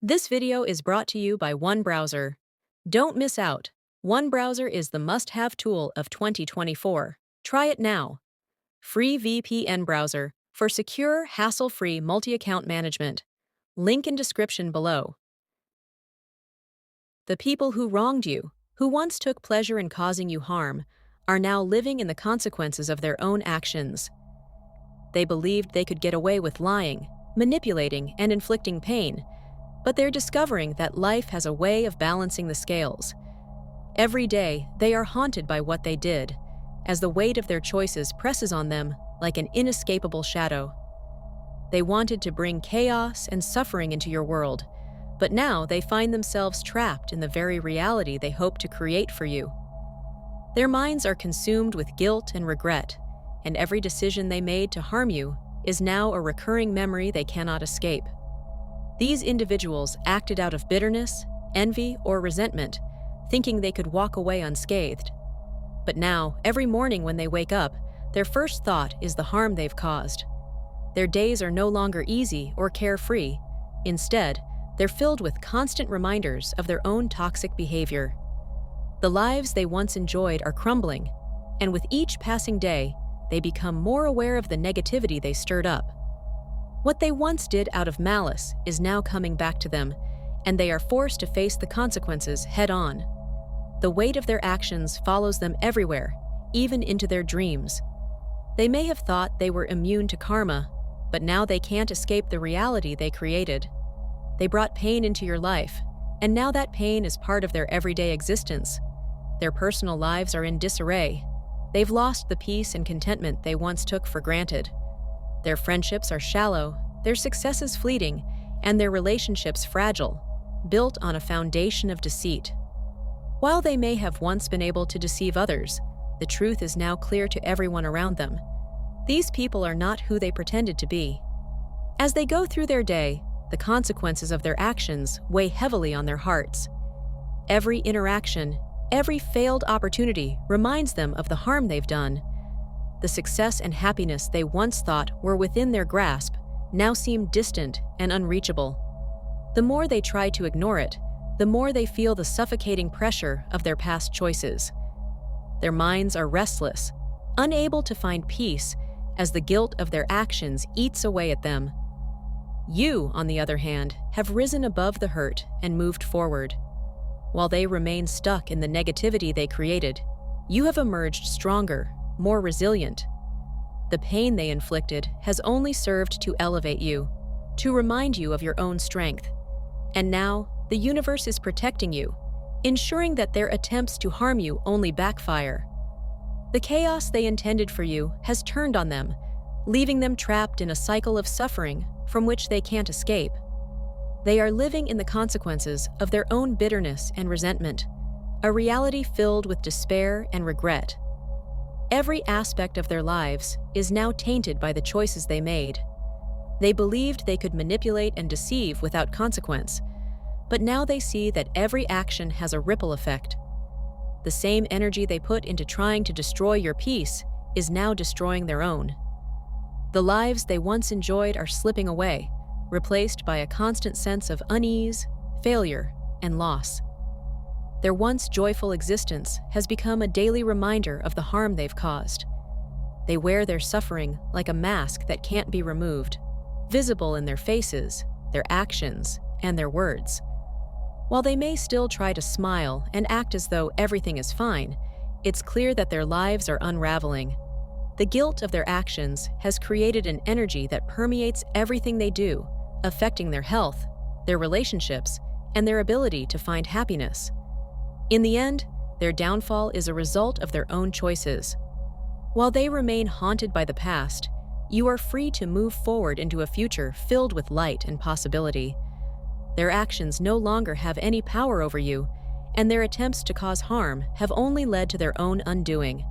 This video is brought to you by One Browser. Don't miss out. One Browser is the must-have tool of 2024. Try it now. Free VPN browser for secure, hassle-free multi-account management. Link in description below. The people who wronged you, who once took pleasure in causing you harm, are now living in the consequences of their own actions. They believed they could get away with lying, manipulating, and inflicting pain, but they're discovering that life has a way of balancing the scales. Every day, they are haunted by what they did, as the weight of their choices presses on them like an inescapable shadow. They wanted to bring chaos and suffering into your world, but now they find themselves trapped in the very reality they hope to create for you. Their minds are consumed with guilt and regret, and every decision they made to harm you is now a recurring memory they cannot escape. These individuals acted out of bitterness, envy, or resentment, thinking they could walk away unscathed. But now, every morning when they wake up, their first thought is the harm they've caused. Their days are no longer easy or carefree. Instead, they're filled with constant reminders of their own toxic behavior. The lives they once enjoyed are crumbling, and with each passing day, they become more aware of the negativity they stirred up. What they once did out of malice is now coming back to them, and they are forced to face the consequences head-on. The weight of their actions follows them everywhere, even into their dreams. They may have thought they were immune to karma, but now they can't escape the reality they created. They brought pain into your life, and now that pain is part of their everyday existence. Their personal lives are in disarray. They've lost the peace and contentment they once took for granted. Their friendships are shallow, their successes fleeting, and their relationships fragile, built on a foundation of deceit. While they may have once been able to deceive others, the truth is now clear to everyone around them. These people are not who they pretended to be. As they go through their day, the consequences of their actions weigh heavily on their hearts. Every interaction, every failed opportunity reminds them of the harm they've done. The success and happiness they once thought were within their grasp now seem distant and unreachable. The more they try to ignore it, the more they feel the suffocating pressure of their past choices. Their minds are restless, unable to find peace as the guilt of their actions eats away at them. You, on the other hand, have risen above the hurt and moved forward. While they remain stuck in the negativity they created, you have emerged stronger, more resilient. The pain they inflicted has only served to elevate you, to remind you of your own strength. And now, the universe is protecting you, ensuring that their attempts to harm you only backfire. The chaos they intended for you has turned on them, leaving them trapped in a cycle of suffering from which they can't escape. They are living in the consequences of their own bitterness and resentment, a reality filled with despair and regret. Every aspect of their lives is now tainted by the choices they made. They believed they could manipulate and deceive without consequence, but now they see that every action has a ripple effect. The same energy they put into trying to destroy your peace is now destroying their own. The lives they once enjoyed are slipping away, replaced by a constant sense of unease, failure, and loss. Their once joyful existence has become a daily reminder of the harm they've caused. They wear their suffering like a mask that can't be removed, visible in their faces, their actions, and their words. While they may still try to smile and act as though everything is fine, it's clear that their lives are unraveling. The guilt of their actions has created an energy that permeates everything they do, affecting their health, their relationships, and their ability to find happiness. In the end, their downfall is a result of their own choices. While they remain haunted by the past, you are free to move forward into a future filled with light and possibility. Their actions no longer have any power over you, and their attempts to cause harm have only led to their own undoing.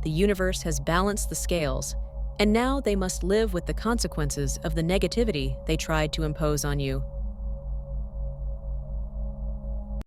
The universe has balanced the scales, and now they must live with the consequences of the negativity they tried to impose on you.